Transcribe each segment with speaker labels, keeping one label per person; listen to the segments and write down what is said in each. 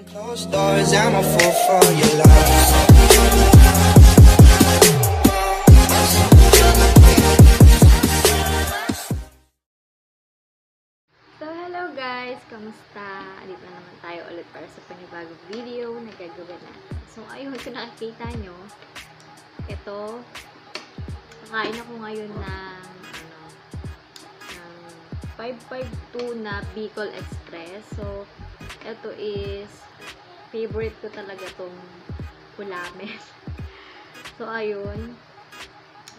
Speaker 1: Closed doors, I'm a fool for your love.
Speaker 2: So, hello guys! Kamusta? Dito na naman tayo ulit para sa panibagong video na gagawin natin. So, ayun, kung nakikita nyo, ito, kakain ako ngayon ng 552 na Bicol Express. So, ito is favorite ko talaga tong ulamin. So, ayun.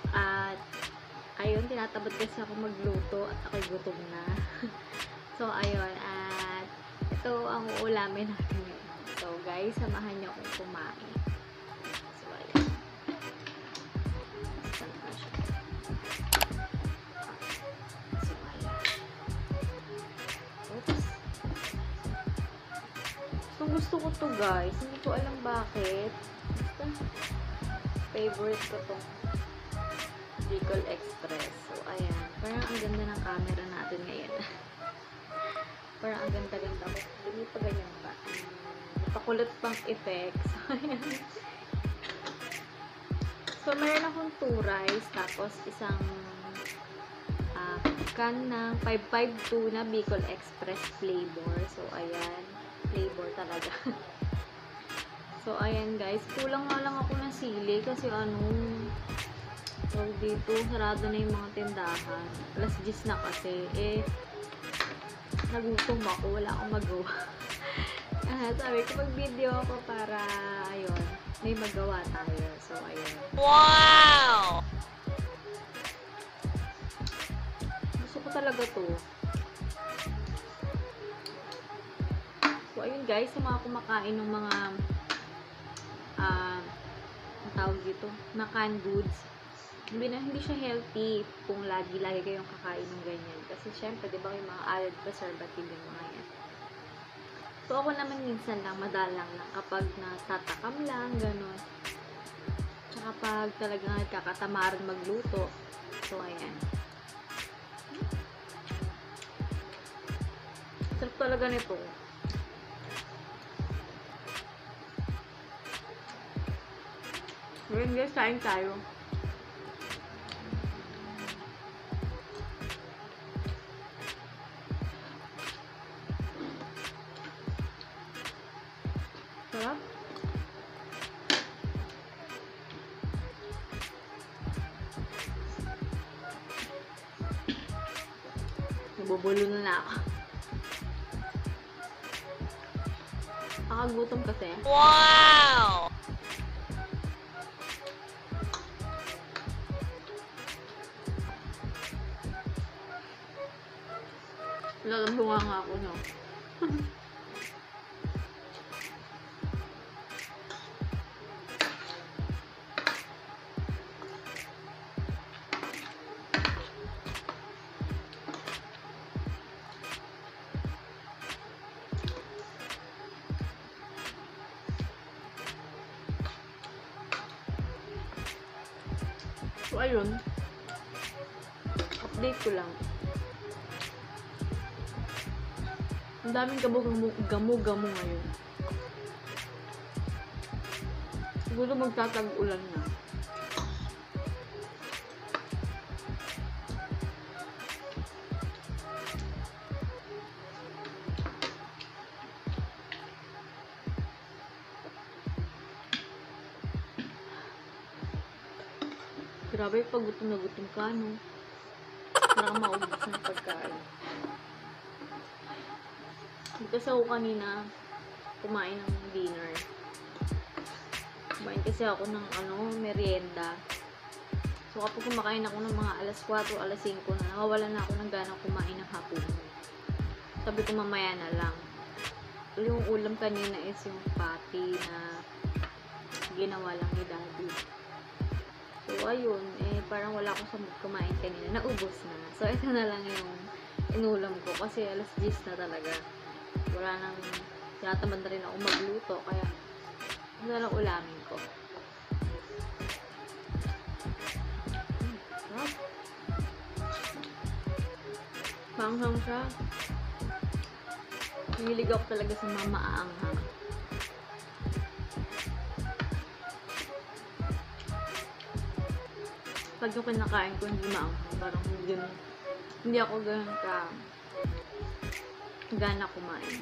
Speaker 2: At, ayun, tinatabad kasi ako magluto at ako'y gutom na. So, ayun. At, ito ang uulamin natin ngayon. So, guys, samahan niyo akong kumain. So, ayun. Saan pa siya? So, ayun. Oops. So, gusto ko to guys. Hindi ko alam bakit. Basta, favorite ko tong Bicol Express. So, ayan. Parang ang ganda ng camera natin ngayon. Parang ang ganda-ganda ko. Hindi pa ganyan pa. Napakulot pang effects. So, meron akong 2 rice. Tapos, isang can ng 552 na Bicol Express flavor. So, ayan. Flavor talaga. So, ayan guys. Kulang nga lang ako ng sili. Kasi so, dito, sarado na yung mga tindahan. Alas 10 na kasi. Nagutom ako. Wala akong magawa. Sabi ko, mag-video ako para, ayun, may magawa tayo. So, ayun.
Speaker 3: Wow!
Speaker 2: Gusto ko talaga to. So, ayun guys, sa mga kumakain ng mga, ang tawag dito, na canned goods, hindi siya healthy kung lagi-lagi kayong kakain ng ganyan. Kasi syempre, di ba, yung mga added preservative yung mga yan. So, ako naman minsan lang, madalang lang kapag natatakam lang, gano'n. Tsaka pag talagang nagkakatamaran magluto. So, ayan. Sarap talaga nito. Ngayon guys, kain tayo. Sarap. Nabubulo na ako. Nakagutom kasi.
Speaker 3: Wow!
Speaker 2: Lalambunga nga ako, no? So, ayun. Update ko lang. Ang daming gamo-gamo ngayon. Siguro magtatag-ulan na. Grabe, pag gutom na gutom ka, no? Parang maubos ng pagkain. Kasi ako kanina kumain ng dinner. Kumain kasi ako ng merienda. So kapag kumakain ako ng mga alas 4, alas 5 na, nawawalan na ako ng ganang kumain ng hapon. Sabi ko mamaya na lang. Yung ulam kanina is yung patty na ginawa lang ni Daddy. So ayun, parang wala akong sa mood kumain kanina. Naubos na. So ito na lang yung inulam ko kasi alas 10 na talaga. Wala nang, tinatamad na rin ako magluto, kaya ito na lang ulamin ko. Panghang siya. Hilig ako talaga sa mga maaanghang. Pag yung kinakain ko hindi maanghang, parang hindi ako ganun ka gana kumain.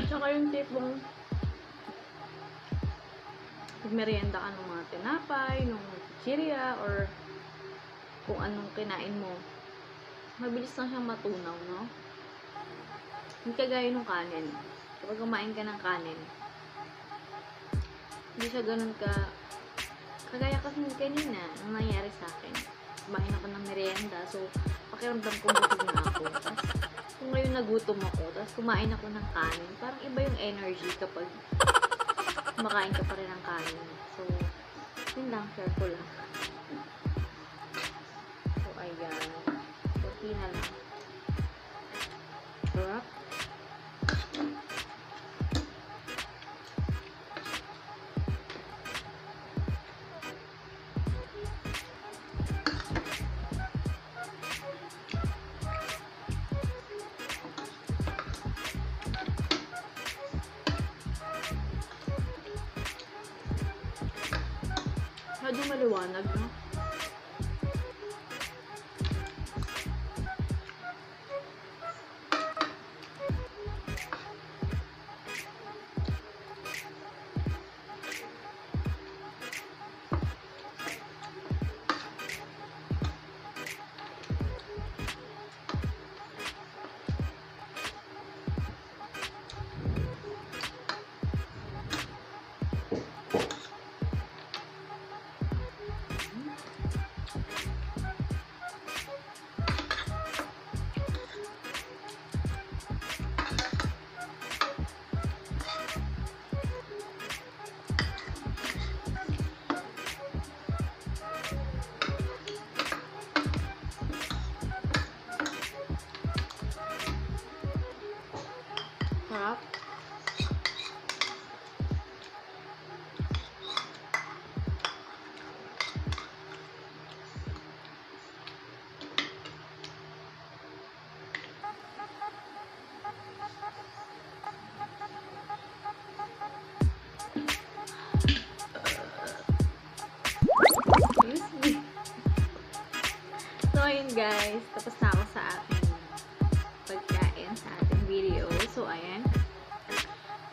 Speaker 2: Tsaka yung tipong merienda ka ng mga tinapay, ng chichirya, or kung anong kinain mo, mabilis lang siyang matunaw, no? Hindi kagaya ng kanin. Kapag kumain ka ng kanin, hindi siya ganun kagaya kasi kanina, ang nangyari sa akin. Kumain ako ng merienda, so pakiramdam ko busog na ako. Tapos, kung ngayon nagutom ako, tapos kumain ako ng kanin, parang iba yung energy kapag kumakain ka pa rin ng kanin. So, yun lang, share ko lang. So, ayan. Kunti na lang. Sarap. Medyo maliwanag, no? Sarap. Excuse me. So, ayun guys. Tapos na ako sa aking pagkain sa ating video. So, ayan.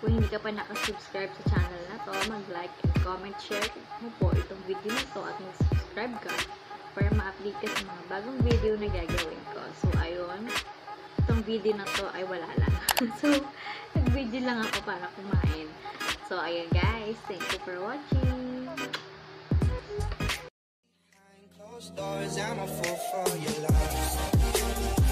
Speaker 2: Kung hindi ka pa nakasubscribe sa channel na to, mag-like and comment, share mo po itong video na to at mag-subscribe ka para ma-update ka sa mga bagong video na gagawin ko. So, ayun. Itong video na to ay wala lang. So, nag-video lang ako para kumain. So, ayun guys. Thank you for watching.
Speaker 1: Closed doors, I'm a fool for your love.